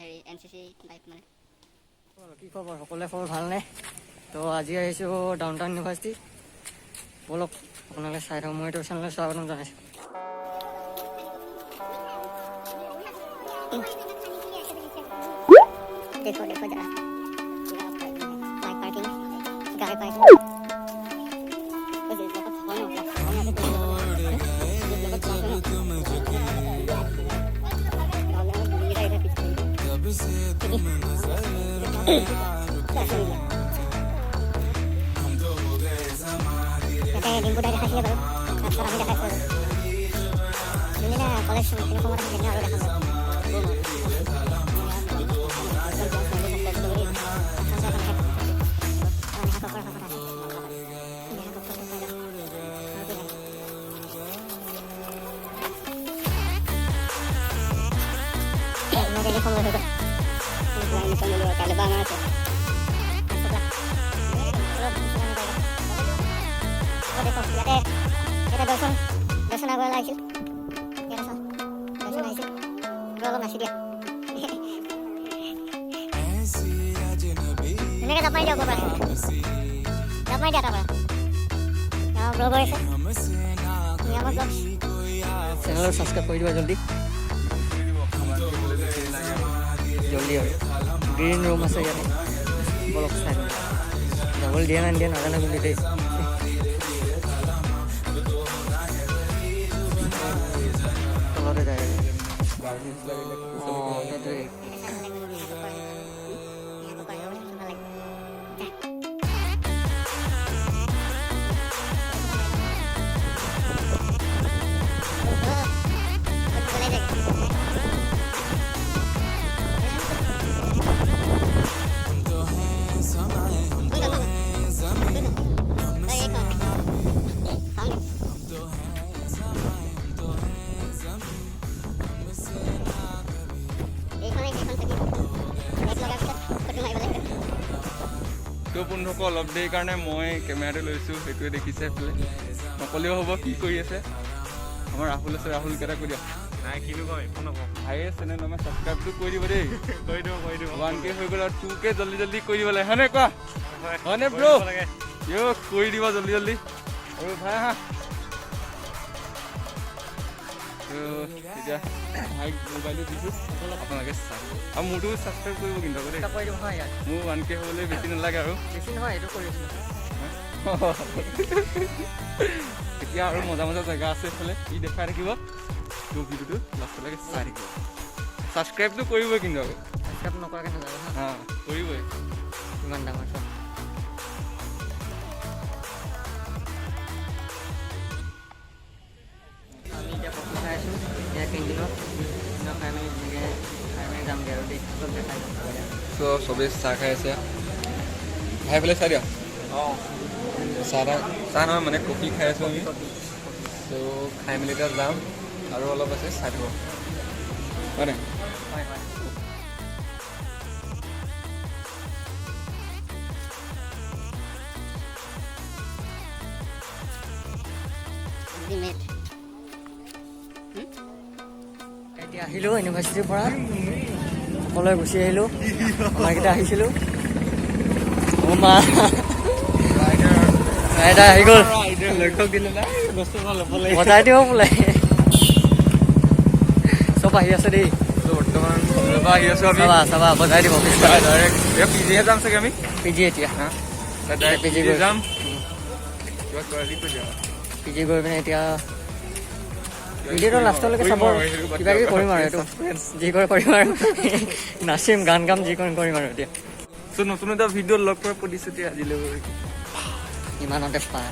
হেৰি NCC life মানে। কি খবৰ সকলোৱে খবৰ ভালনে? তো আজি আহিছোঁ ডাউন টাউন ইউনিভাৰ্চিটি। বলক আপোনালোকে চাই থাকক, মই এইটো চেনেললৈ স্বাগতম জনাইছোঁ। देखो देखो जरा बाइक पार्किंग गाड़ी पार्किंग ডিম্পু দাই দেখাইছিলে বাৰু তাৰপিছত আমি দেখাইছোঁ কলেজ সময়ত সেইখিনি আৰু দেখাব দৰ্শন আগলৈ আহিছিল দৰ্শন আহিছিল অলপ নাচি দিয়া ধুনীয়াকৈ জাপ মাৰি দিয়ক পৰা জাপ মাৰি দিয়া তাৰপৰা ব্লগ আছে নিয়মৰ ব্লগ চেনেলটো ছাবস্ক্ৰাইব কৰি দিবা জল্দি জল্দি আৰু গ্ৰীণ ৰুম আছে ইয়াতে বলক চাই যাবলৈ দিয়া নাই নাজানো কিন্তু দেই তলতে যায় সেইটোৱে তো বন্ধুসকল অলপ দেৰি কাৰণে মই কেমেৰাটো লৈছোঁ সেইটোৱে দেখিছে এইফালে নকলেও হ'ব কি কৰি আছে আমাৰ ৰাহুল আছে ৰাহুল কেইটা কৈ দিয়া নাই কিনো কম একো নকওঁ ভাইয়ে চেনেল আমাৰ ছাবস্ক্ৰাইবটো কৰি দিব দেই কৰি দিওঁ 1K হৈ গ'ল আৰু 2K জল্দি জল্দি কৰি দিব লাগে হয়নে কোৱা হয়নে ব্ৰ' ইয়ো কৰি দিব জল্দি জল্দি আৰু ভাই হা এতিয়া ভাই মোবাইলটো দিছোঁ আপোনালোকে চাই আৰু মোৰতো ছাবস্ক্ৰাইব কৰিব কিন্তু দেই মোৰ 1K হ'বলৈ বেছি নালাগে আৰু বেছি নহয় এইটো কৰি আছোঁ এতিয়া আৰু মজা মজা জেগা আছে এইফালে ই দেখাই থাকিব তোৰ ভিডিঅ'টো লাষ্টলৈকে চাই থাকিব ছাবস্ক্ৰাইবটো কৰিবই কিন্তু আকৌ ছাবস্ক্ৰাইব নকৰাকৈ নাযাব হা কৰিবই ইমান ডাঙৰ চোৱা আমি এতিয়া কফি খাই আছোঁ ইয়াৰ কেণ্টিনত খাই মেলি যামগৈ আৰু দেই চব দেখাই চ' চবেই চাহ খাই আছে খাই পেলাই চাই দিয়া অঁ চাহ নহয় মানে কফি খাই আছোঁ আমি ত' খাই মেলি এতিয়া যাম আৰু অলপ আছে চাই দিব হয় নাই হয় হয় এতিয়া আহিলোঁ ইউনিভাৰ্চিটিৰ পৰা সকলোৱে গুচি আহিলোঁ আমাৰকেইটা আহিছিলোঁ অ' মা ৰাইডাৰ আহি গ'ল লক্ষ্যক দিলে নাই বস্তু ল'ব লাগে বজাই দিব বোলে চব আহি আছে দেই বৰ্তমান আহি আছোঁ আমি চাবা চাবা বজাই দিব ডাইৰেক্ট এতিয়া পিজিহে যাম চাগে আমি পিজি এতিয়া ডাইৰেক্ট পিজি পিজি গৈ যাম কিবা কৰি কৈ যাম পিজি গৈ পিনে এতিয়া ভিডিঅ'টো লাষ্টলৈকে চাব কিবা কিবি কৰিম আৰু এইটো যি কৰে কৰিম আৰু নাচিম গান গাম যি কৰিম আৰু এতিয়া নতুন এটা ভিডিঅ' লগ পোৱাৰ প্ৰতিশ্ৰুতি আজিলৈ ইমানতে পায়